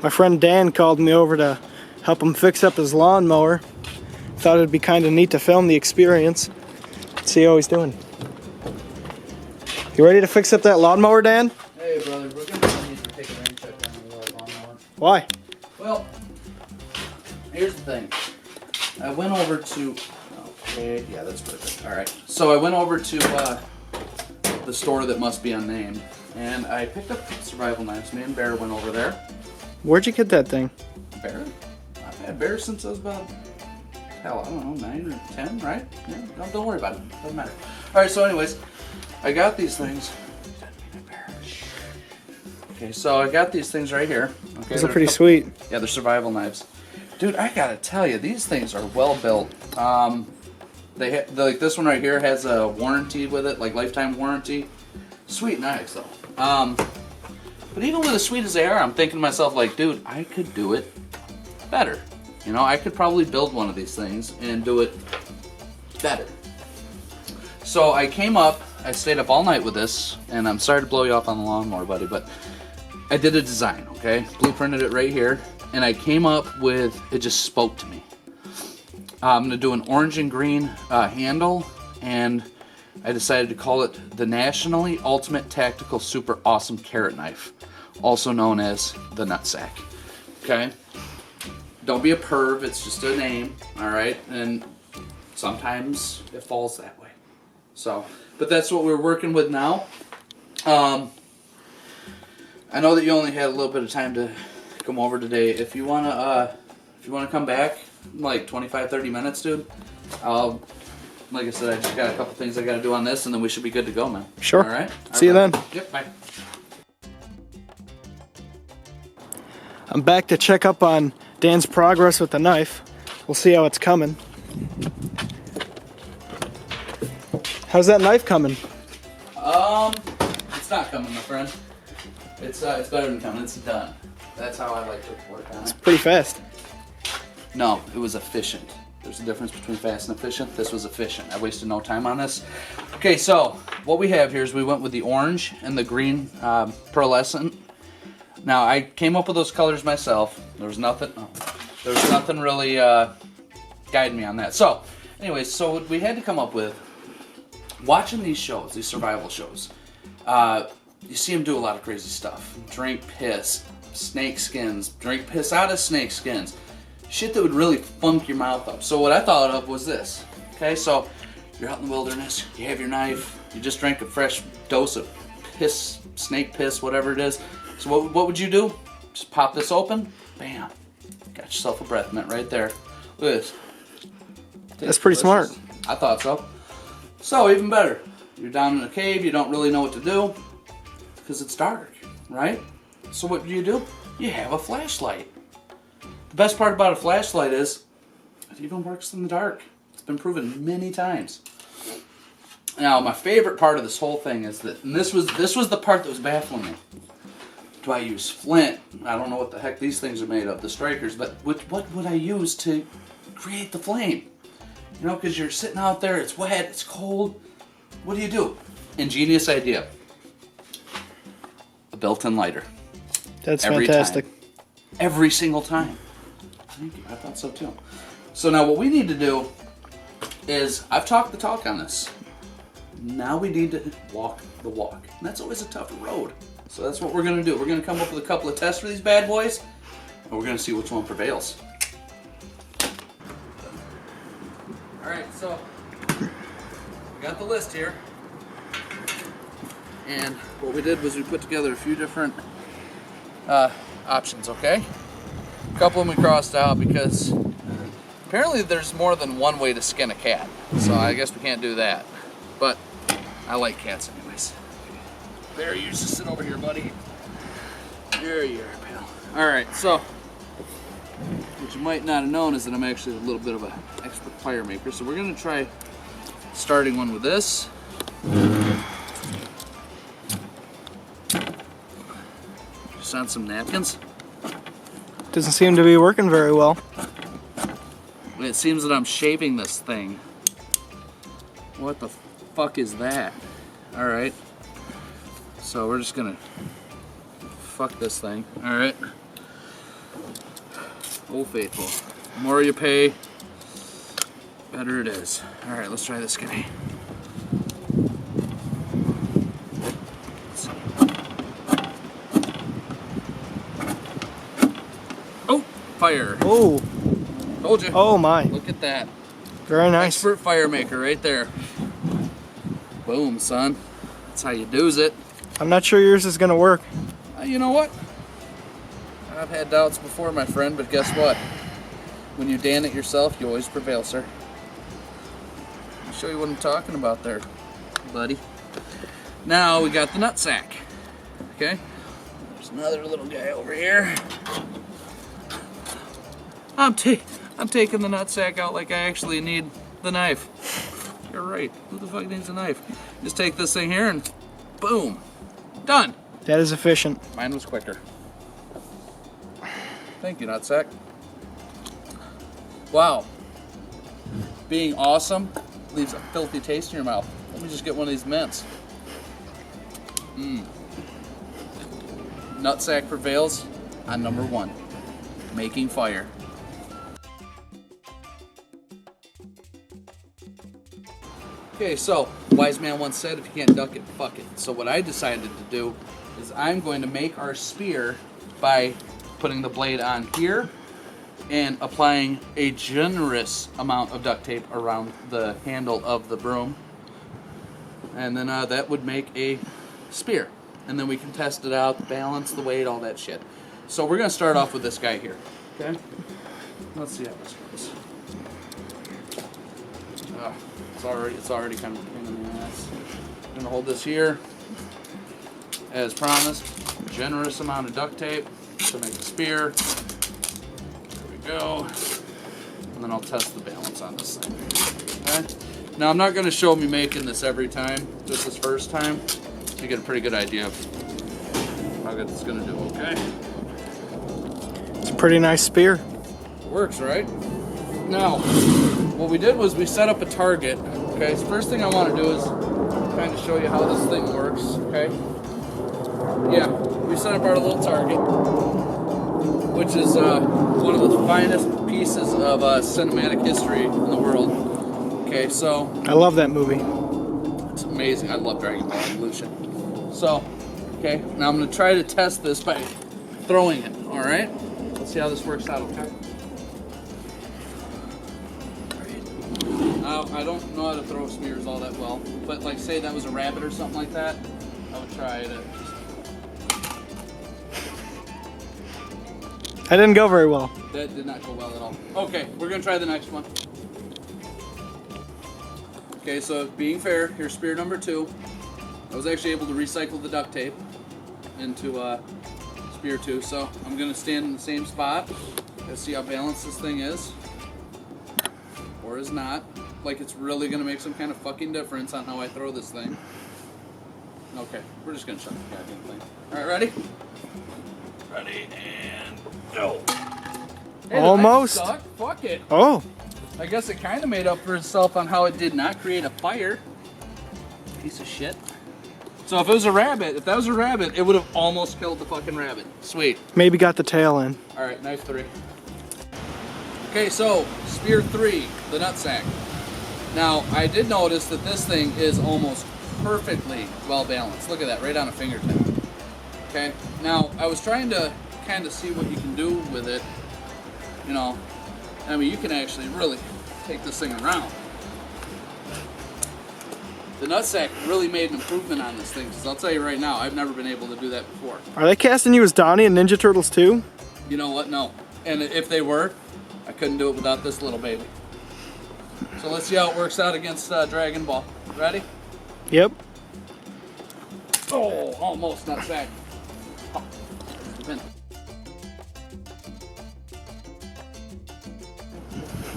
My friend Dan called me over to help him fix up his lawnmower. Thought it'd be kind of neat to film the experience. See how he's doing. You ready to fix up that lawnmower, Dan? Hey, brother, we're going to need to take a rain check on the lawnmower. Why? Well, here's the thing. I went over to... Okay, yeah, that's perfect. All right. So I went over to the store that must be unnamed, and I picked up survival knives. Me and Bear went over there. Where'd you get that thing? Bear? I've had Bear since I was about, hell, I don't know, 9 or 10, right? Yeah, don't worry about it. Doesn't matter. All right, so anyways, I got these things. Okay, so I got these things right here. Okay, Those are pretty sweet. Yeah, they're survival knives. Dude, I gotta tell you, these things are well built. Like this one right here has a warranty with it, like lifetime warranty. Sweet knives though. But even with as sweet as they are, I'm thinking to myself like, dude, I could do it better. You know, I could probably build one of these things and do it better. So I came up, I stayed up all night with this, and I'm sorry to blow you off on the lawnmower, buddy, but I did a design, okay? Blueprinted it right here, and I came up with, it just spoke to me. I'm gonna do an orange and green handle, and I decided to call it the Nationally Ultimate Tactical Super Awesome Carrot Knife, also known as the Nutsack, okay? Don't be a perv, it's just a name, all right? And sometimes it falls that way. So, but that's what we're working with now. I know that you only had a little bit of time to come over today. If you wanna come back, like 25-30 minutes, dude. Like I said, I just got a couple things I gotta do on this, and then we should be good to go, man. Sure. All right. See you then. Yep. Bye. I'm back to check up on Dan's progress with the knife. We'll see how it's coming. How's that knife coming? It's not coming, my friend. It's better than coming. It's done. That's how I like to work on it. It's pretty fast. No, it was efficient. There's a difference between fast and efficient. This was efficient. I wasted no time on this. Okay, so what we have here is we went with the orange and the green pearlescent. Now I came up with those colors myself. There was nothing really guiding me on that. So, anyways, so what we had to come up with, watching these shows, these survival shows, you see them do a lot of crazy stuff. Drink piss, snake skins, drink piss out of snake skins. Shit that would really funk your mouth up. So what I thought of was this. Okay, so you're out in the wilderness, you have your knife, you just drank a fresh dose of piss, snake piss, whatever it is. So what would you do? Just pop this open, bam. Got yourself a breath mint right there. Look at this. That's pretty smart. I thought so. So even better, you're down in a cave, you don't really know what to do because it's dark, right? So what do? You have a flashlight. The best part about a flashlight is it even works in the dark. It's been proven many times. Now, my favorite part of this whole thing is that, and this was the part that was baffling me. Do I use flint? I don't know what the heck these things are made of, the strikers, but what would I use to create the flame? You know, because you're sitting out there, it's wet, it's cold. What do? Ingenious idea. A built-in lighter. That's fantastic. Every single time. Thank you. I thought so too. So now what we need to do is, I've talked the talk on this. Now we need to walk the walk. And that's always a tough road. So that's what we're going to do. We're going to come up with a couple of tests for these bad boys, and we're going to see which one prevails. Alright, so we got the list here. And what we did was we put together a few different options, okay? A couple of them we crossed out because apparently there's more than one way to skin a cat. So I guess we can't do that. But I like cats anyways. There, you just sit over here, buddy. There you are, pal. Alright, so what you might not have known is that I'm actually a little bit of an expert fire maker. So we're going to try starting one with this. Just on some napkins. Doesn't seem to be working very well. It seems that I'm shaving this thing. What the fuck is that? Alright. So we're just gonna fuck this thing. Alright. Old Faithful. The more you pay, better it is. All right, let's try this guy. Oh, fire. Oh. Told you. Oh my. Look at that. Very nice. Expert fire maker right there. Boom, son. That's how you do's it. I'm not sure yours is gonna work. You know what? I've had doubts before, my friend, but guess what? When you Dan it yourself, you always prevail, sir. I'll show you what I'm talking about there, buddy. Now we got the nutsack. Okay? There's another little guy over here. I'm taking the nutsack out like I actually need the knife. You're right. Who the fuck needs a knife? Just take this thing here and boom. Done. That is efficient. Mine was quicker. Thank you, nutsack. Wow. Being awesome leaves a filthy taste in your mouth. Let me just get one of these mints. Nutsack prevails on number 1, making fire. Okay, so wise man once said, if you can't duck it, fuck it. So what I decided to do is I'm going to make our spear by putting the blade on here and applying a generous amount of duct tape around the handle of the broom. And then that would make a spear. And then we can test it out, balance the weight, all that shit. So we're going to start off with this guy here. Okay? Let's see how this goes. It's already kind of a pain in the ass. I'm going to hold this here. As promised, generous amount of duct tape to make a spear. There we go. And then I'll test the balance on this thing. Okay? Now I'm not going to show me making this every time, just this first time, to get a pretty good idea of how good it's going to do, okay? It's a pretty nice spear. It works, right? Now, what we did was we set up a target, okay? So first thing I want to do is kind of show you how this thing works, okay? Yeah, we set up our little target, which is one of the finest pieces of cinematic history in the world. Okay, so I love that movie. it's amazing. I love Dragon Ball Evolution. So, okay, now I'm going to try to test this by throwing it, all right? Let's see how this works out, okay? Now, I don't know how to throw spears all that well, but like say that was a rabbit or something like that, I would try to just... That didn't go very well. That did not go well at all. Okay, we're going to try the next one. Okay, so being fair, here's spear number 2. I was actually able to recycle the duct tape into spear 2, so I'm going to stand in the same spot. Let's see how balanced this thing is. Or is not. Like it's really going to make some kind of fucking difference on how I throw this thing. Okay, we're just going to shut the goddamn thing. Alright, ready? Ready, and go. Hey, almost. Suck. Fuck it. Oh. I guess it kind of made up for itself on how it did not create a fire. Piece of shit. So if it was a rabbit, if that was a rabbit, it would have almost killed the fucking rabbit. Sweet. Maybe got the tail in. Alright, knife 3. Okay, so spear 3, the nutsack. Now, I did notice that this thing is almost perfectly well balanced. Look at that, right on a fingertip. Okay, now I was trying to kind of see what you can do with it. You know, I mean, you can actually really take this thing around. The nutsack really made an improvement on this thing, because I'll tell you right now, I've never been able to do that before. Are they casting you as Donnie and Ninja Turtles too? You know what? No. And if they were, I couldn't do it without this little baby. So let's see how it works out against Dragon Ball. Ready? Yep. Oh, almost nutsack. Oh, there's the pin.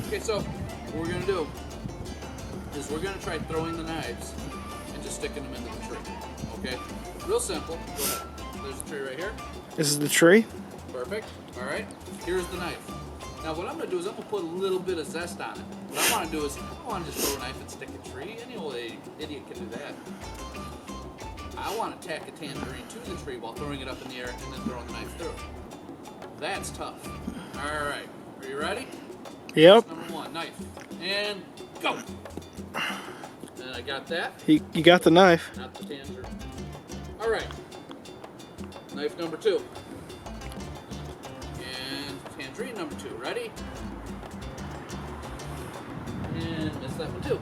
Okay, so what we're going to do is we're going to try throwing the knives and just sticking them into the tree. Okay? Real simple. Go ahead. There's a tree right here. This is the tree. Perfect. All right. Here's the knife. Now what I'm going to do is I'm going to put a little bit of zest on it. What I want to do is I don't want to just throw a knife and stick a tree. Any old idiot can do that. I want to tack a tangerine to the tree while throwing it up in the air and then throwing the knife through. That's tough. All right. Are you ready? Yep. Number 1, knife. And go! And I got that. You got the knife. Not the tangerine. Alright. Knife number 2. And tangerine number 2. Ready? And missed that one too.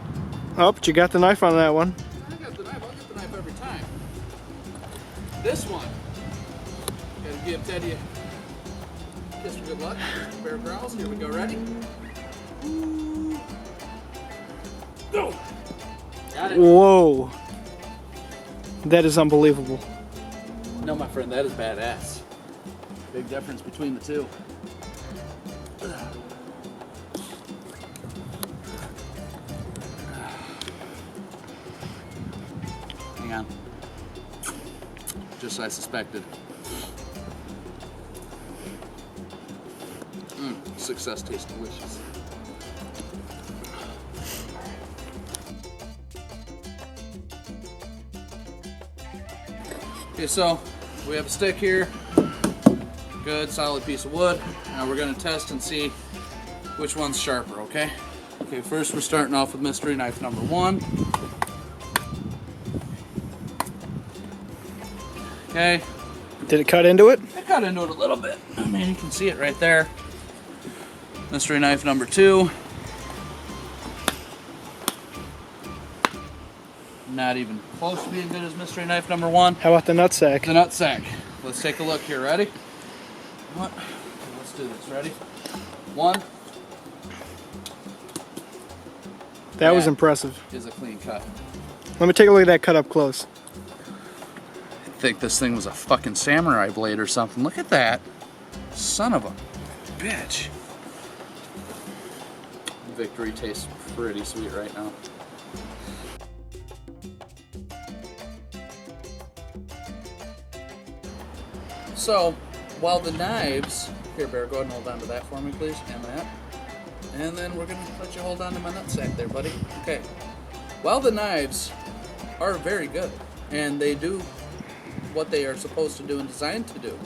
Oh, but you got the knife on that one. I got the knife. I'll get the knife every time. This one. Gotta give Teddy a kiss for good luck. Bear growls. Here we go. Ready? Go! Got it. Whoa. That is unbelievable. No, my friend, that is badass. Big difference between the two. Hang on. Just as I suspected. Success tastes delicious. Okay, so we have a stick here. Good, solid piece of wood. Now we're going to test and see which one's sharper, okay? Okay, first we're starting off with mystery knife number 1. Okay. Did it cut into it? I cut into it a little bit. I mean, you can see it right there. Mystery knife number 2. Not even close to being good as mystery knife number 1. How about the nutsack? The nutsack. Let's take a look here. Ready? What? Let's do this. Ready? 1. That was impressive. Is a clean cut. Let me take a look at that cut up close. I think this thing was a fucking samurai blade or something. Look at that. Son of a bitch. Victory tastes pretty sweet right now. So, while the knives, here Bear, go ahead and hold on to that for me please, and that. And then we're gonna let you hold on to my nutsack there, buddy. Okay. While the knives are very good, and they do what they are supposed to do and designed to do,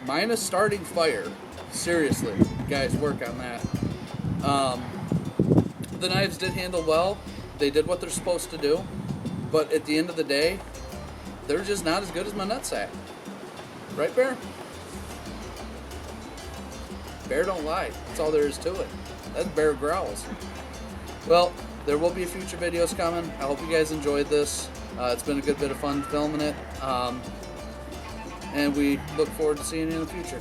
minus starting fire, seriously, guys, work on that. The knives did handle well. They did what they're supposed to do, but at the end of the day, they're just not as good as my nutsack. Right, Bear? Bear don't lie. That's all there is to it. That's Bear growls. Well, there will be future videos coming. I hope you guys enjoyed this. It's been a good bit of fun filming it. And we look forward to seeing you in the future.